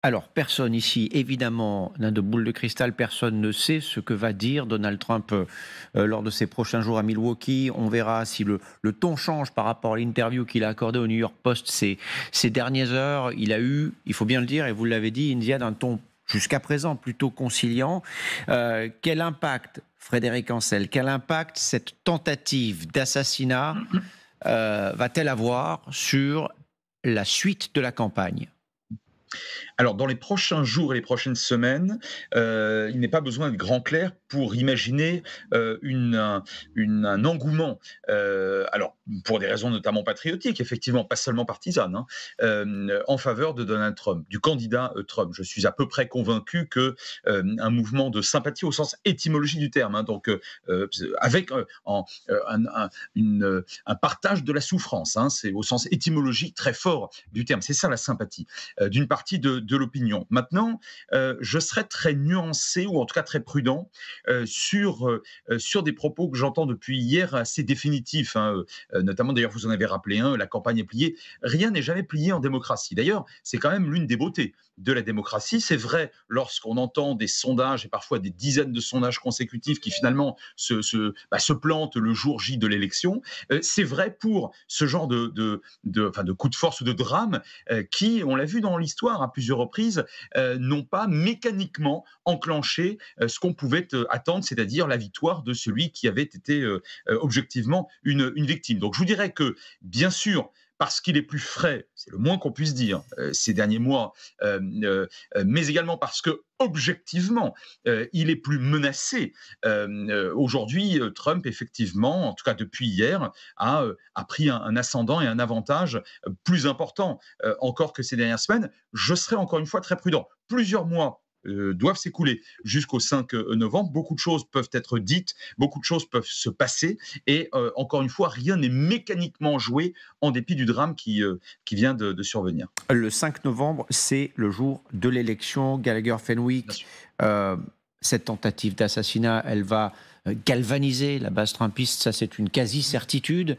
Alors, personne ici, évidemment, n'a de boule de cristal, personne ne sait ce que va dire Donald Trump lors de ses prochains jours à Milwaukee. On verra si le ton change par rapport à l'interview qu'il a accordée au New York Post ces dernières heures. Il a eu, il faut bien le dire, et vous l'avez dit, India, d'un ton jusqu'à présent plutôt conciliant. Quel impact, Frédéric Ancel, quel impact cette tentative d'assassinat va-t-elle avoir sur la suite de la campagne ? Alors, dans les prochains jours et les prochaines semaines, il n'est pas besoin de grand clair pour imaginer un engouement. Alors, pour des raisons notamment patriotiques, effectivement, pas seulement partisanes, hein, en faveur de Donald Trump, du candidat Trump. Je suis à peu près convaincu que un mouvement de sympathie au sens étymologique du terme, hein, donc avec un partage de la souffrance, hein, c'est au sens étymologique très fort du terme. C'est ça la sympathie d'une partie de l'opinion. Maintenant, je serais très nuancé, ou en tout cas très prudent, sur des propos que j'entends depuis hier assez définitifs, hein, notamment d'ailleurs vous en avez rappelé un, la campagne est pliée. Rien n'est jamais plié en démocratie. D'ailleurs, c'est quand même l'une des beautés de la démocratie. C'est vrai lorsqu'on entend des sondages, et parfois des dizaines de sondages consécutifs qui finalement se plantent le jour J de l'élection. C'est vrai pour ce genre de coup de force ou de drame qui, on l'a vu dans l'histoire à plusieurs reprises, n'ont pas mécaniquement enclenché ce qu'on pouvait attendre, c'est-à-dire la victoire de celui qui avait été objectivement une victime. Donc je vous dirais que, bien sûr, parce qu'il est plus frais, c'est le moins qu'on puisse dire, ces derniers mois, mais également parce que, objectivement, il est plus menacé. Aujourd'hui, Trump, effectivement, en tout cas depuis hier, a pris un ascendant et un avantage plus important encore que ces dernières semaines. Je serai encore une fois très prudent. Plusieurs mois doivent s'écouler jusqu'au 5 novembre. Beaucoup de choses peuvent être dites, beaucoup de choses peuvent se passer, et encore une fois, rien n'est mécaniquement joué en dépit du drame qui vient de survenir. Le 5 novembre, c'est le jour de l'élection. Gallagher Fenwick, cette tentative d'assassinat, elle va galvaniser la base trumpiste, ça c'est une quasi-certitude.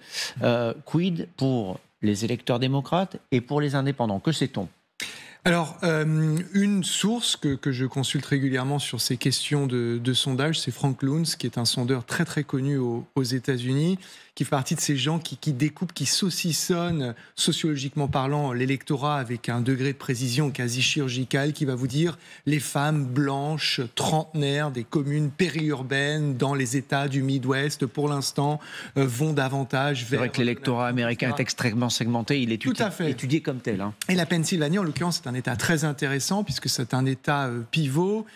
Quid pour les électeurs démocrates et pour les indépendants? Que sait-on? Alors, une source que je consulte régulièrement sur ces questions de sondage, c'est Frank Luntz, qui est un sondeur très très connu aux États-Unis, qui fait partie de ces gens qui découpent, qui saucissonnent, sociologiquement parlant, l'électorat avec un degré de précision quasi chirurgical, qui va vous dire les femmes blanches, trentenaires, des communes périurbaines dans les États du Midwest, pour l'instant, vont davantage vers... C'est vrai que l'électorat américain est extrêmement segmenté, il est étudié comme tel. Hein. Et la Pennsylvanie, en l'occurrence, c'est un État très intéressant, puisque c'est un État pivot,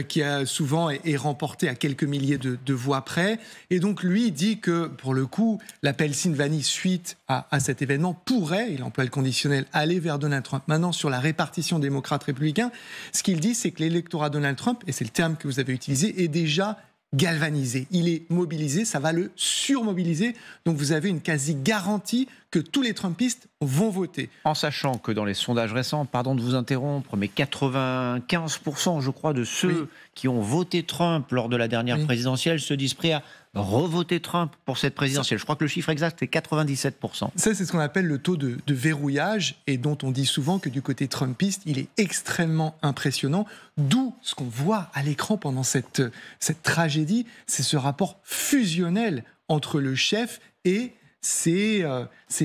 qui a souvent est remporté à quelques milliers de voix près. Et donc, lui, dit que, pour le coup, la Pennsylvanie, suite à cet événement, pourrait, il emploie le conditionnel, aller vers Donald Trump. Maintenant, sur la répartition démocrate-républicain, ce qu'il dit, c'est que l'électorat Donald Trump, et c'est le terme que vous avez utilisé, est déjà galvanisé. Il est mobilisé, ça va le surmobiliser. Donc, vous avez une quasi-garantie que tous les Trumpistes vont voter. En sachant que dans les sondages récents, pardon de vous interrompre, mais 95%, je crois, de ceux qui ont voté Trump lors de la dernière présidentielle se disent prêts à revoter Trump pour cette présidentielle. Je crois que le chiffre exact est 97%. Ça, c'est ce qu'on appelle le taux de verrouillage, et dont on dit souvent que du côté trumpiste, il est extrêmement impressionnant. D'où ce qu'on voit à l'écran pendant cette tragédie, c'est ce rapport fusionnel entre le chef et ces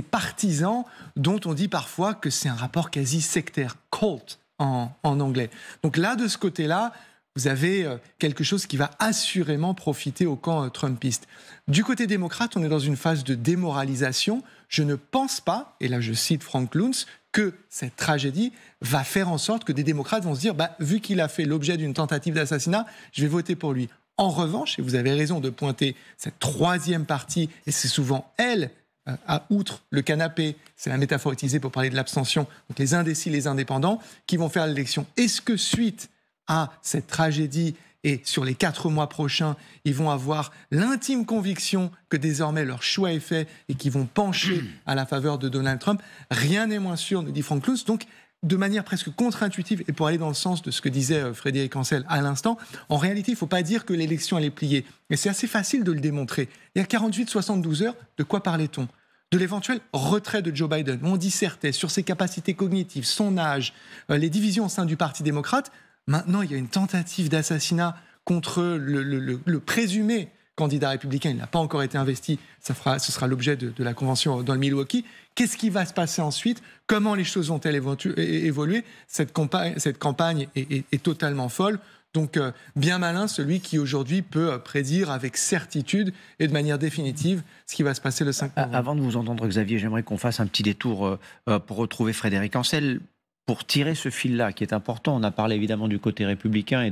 partisans, dont on dit parfois que c'est un rapport quasi sectaire, cult en anglais. Donc là, de ce côté-là, vous avez quelque chose qui va assurément profiter au camp trumpiste. Du côté démocrate, on est dans une phase de démoralisation. Je ne pense pas, et là je cite Frank Luntz, que cette tragédie va faire en sorte que des démocrates vont se dire vu qu'il a fait l'objet d'une tentative d'assassinat, je vais voter pour lui. En revanche, et vous avez raison de pointer cette troisième partie, et c'est souvent elle, à outre le canapé, c'est la métaphore utilisée pour parler de l'abstention, donc les indécis, les indépendants, qui vont faire l'élection. Est-ce que suite à cette tragédie et sur les 4 mois prochains, ils vont avoir l'intime conviction que désormais leur choix est fait et qu'ils vont pencher à la faveur de Donald Trump? Rien n'est moins sûr, nous dit Frank Luntz. Donc, de manière presque contre-intuitive, et pour aller dans le sens de ce que disait Frédéric Ancel à l'instant, en réalité, il ne faut pas dire que l'élection elle est pliée. Mais c'est assez facile de le démontrer. Il y a 48-72 heures, de quoi parlait-on? de l'éventuel retrait de Joe Biden. On dissertait sur ses capacités cognitives, son âge, les divisions au sein du Parti démocrate. Maintenant, il y a une tentative d'assassinat contre le présumé candidat républicain. Il n'a pas encore été investi. Ce sera l'objet de la convention dans le Milwaukee. Qu'est-ce qui va se passer ensuite? Comment les choses vont-elles évoluer? Cette campagne est totalement folle. Donc, bien malin celui qui aujourd'hui peut prédire avec certitude et de manière définitive ce qui va se passer le 5 novembre. Avant de vous entendre, Xavier, j'aimerais qu'on fasse un petit détour pour retrouver Frédéric Ancel. Pour tirer ce fil-là, qui est important, on a parlé évidemment du côté républicain et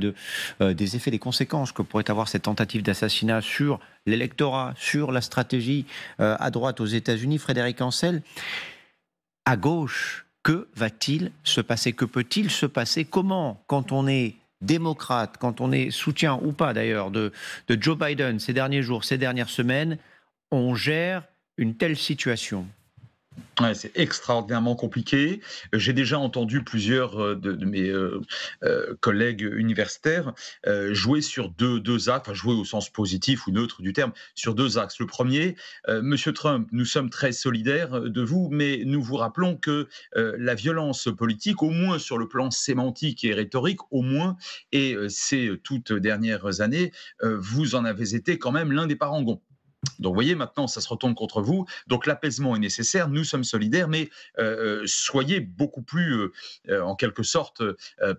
des effets, des conséquences que pourrait avoir cette tentative d'assassinat sur l'électorat, sur la stratégie à droite aux États-Unis. Frédéric Ancel, à gauche, que va-t-il se passer? Que peut-il se passer? Comment, quand on est démocrate, quand on est soutien ou pas d'ailleurs de Joe Biden ces derniers jours, ces dernières semaines, on gère une telle situation? Ouais, c'est extraordinairement compliqué. J'ai déjà entendu plusieurs de mes collègues universitaires jouer sur deux axes, enfin jouer au sens positif ou neutre du terme, sur deux axes. Le premier, Monsieur Trump, nous sommes très solidaires de vous, mais nous vous rappelons que la violence politique, au moins sur le plan sémantique et rhétorique, au moins, et ces toutes dernières années, vous en avez été quand même l'un des parangons. Donc, vous voyez, maintenant, ça se retourne contre vous. Donc, l'apaisement est nécessaire. Nous sommes solidaires, mais soyez beaucoup plus, en quelque sorte,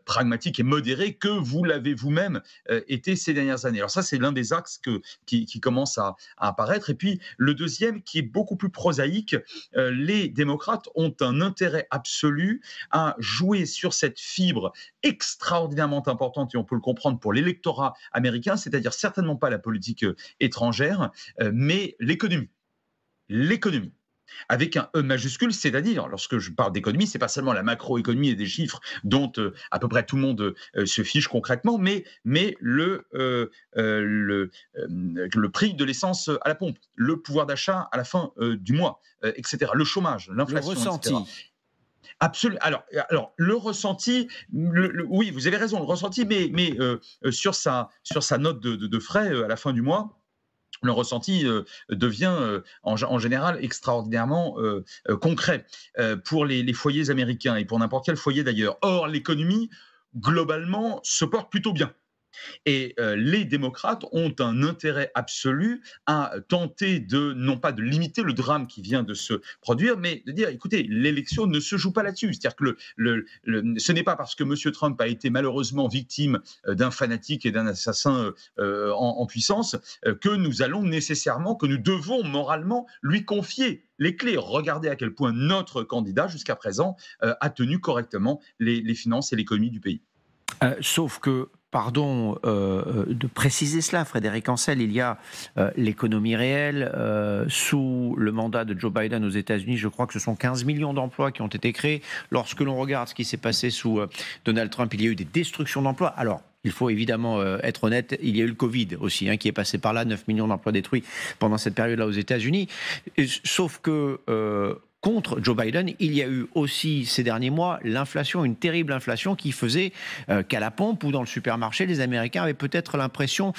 pragmatique et modéré que vous l'avez vous-même été ces dernières années. Alors ça, c'est l'un des axes qui commence à apparaître. Et puis, le deuxième, qui est beaucoup plus prosaïque, les démocrates ont un intérêt absolu à jouer sur cette fibre extraordinairement importante, et on peut le comprendre pour l'électorat américain, c'est-à-dire certainement pas la politique étrangère, mais l'économie. L'économie. Avec un E majuscule, c'est-à-dire, lorsque je parle d'économie, c'est pas seulement la macroéconomie et des chiffres dont à peu près tout le monde se fiche concrètement, mais le prix de l'essence à la pompe, le pouvoir d'achat à la fin du mois, etc., le chômage, l'inflation, Le ressenti. etc. Absolument. Alors, le ressenti, oui, vous avez raison, le ressenti, mais sur sa note de frais à la fin du mois, le ressenti devient en général extraordinairement concret pour les foyers américains et pour n'importe quel foyer d'ailleurs. Or, l'économie, globalement, se porte plutôt bien. Et les démocrates ont un intérêt absolu à tenter non pas de limiter le drame qui vient de se produire, mais de dire, écoutez, l'élection ne se joue pas là-dessus. C'est-à-dire que ce n'est pas parce que M. Trump a été malheureusement victime d'un fanatique et d'un assassin en puissance que nous allons nécessairement, que nous devons moralement lui confier les clés. Regardez à quel point notre candidat, jusqu'à présent, a tenu correctement les finances et l'économie du pays. Sauf que, pardon de préciser cela, Frédéric Ancel, il y a l'économie réelle. Sous le mandat de Joe Biden aux États-Unis, je crois que ce sont 15 millions d'emplois qui ont été créés. Lorsque l'on regarde ce qui s'est passé sous Donald Trump, il y a eu des destructions d'emplois. Alors, il faut évidemment être honnête, il y a eu le Covid aussi, qui est passé par là, 9 millions d'emplois détruits pendant cette période-là aux États-Unis. Sauf que contre Joe Biden, il y a eu aussi ces derniers mois l'inflation, une terrible inflation qui faisait qu'à la pompe ou dans le supermarché, les Américains avaient peut-être l'impression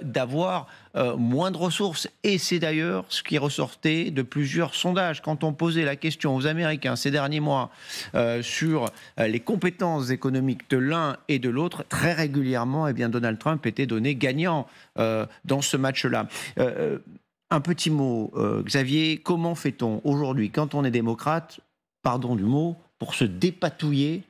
d'avoir moins de ressources. Et c'est d'ailleurs ce qui ressortait de plusieurs sondages. Quand on posait la question aux Américains ces derniers mois sur les compétences économiques de l'un et de l'autre, très régulièrement, eh bien, Donald Trump était donné gagnant dans ce match-là. Un petit mot, Xavier, comment fait-on aujourd'hui, quand on est démocrate, pardon du mot, pour se dépatouiller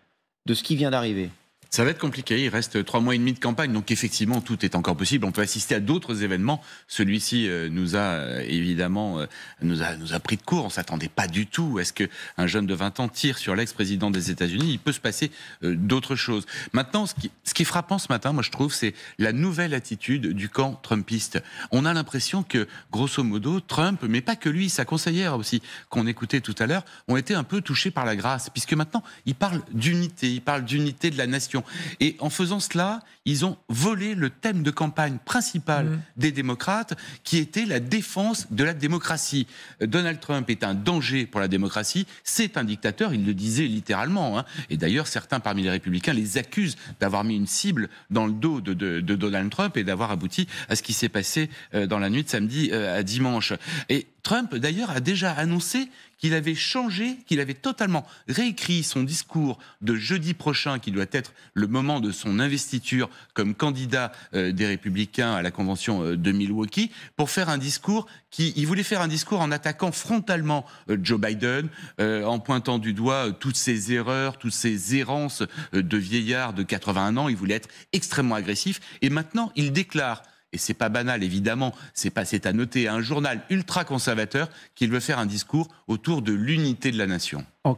de ce qui vient d'arriver ? Ça va être compliqué, il reste 3 mois et demi de campagne, donc effectivement tout est encore possible. On peut assister à d'autres événements. Celui-ci nous a évidemment nous a pris de court. On s'attendait pas du tout à ce qu'un jeune de 20 ans tire sur l'ex-président des États-Unis. Il peut se passer d'autres choses. Maintenant, ce qui est frappant ce matin, moi je trouve, c'est la nouvelle attitude du camp trumpiste. On a l'impression que, grosso modo, Trump, mais pas que lui, sa conseillère aussi, qu'on écoutait tout à l'heure, ont été un peu touchés par la grâce, puisque maintenant, il parle d'unité de la nation. Et en faisant cela, ils ont volé le thème de campagne principal des démocrates, qui était la défense de la démocratie. Donald Trump est un danger pour la démocratie, c'est un dictateur, il le disait littéralement. Et d'ailleurs, certains parmi les républicains les accusent d'avoir mis une cible dans le dos de Donald Trump et d'avoir abouti à ce qui s'est passé dans la nuit de samedi à dimanche. Et Trump, d'ailleurs, a déjà annoncé qu'il avait changé, qu'il avait totalement réécrit son discours de jeudi prochain, qui doit être le moment de son investiture comme candidat des Républicains à la convention de Milwaukee, pour faire un discours il voulait faire un discours en attaquant frontalement Joe Biden, en pointant du doigt toutes ses erreurs, toutes ses errances de vieillard de 81 ans. Il voulait être extrêmement agressif. Et maintenant, il déclare, et c'est pas banal évidemment, c'est à noter, à un journal ultra conservateur qu'il veut faire un discours autour de l'unité de la nation.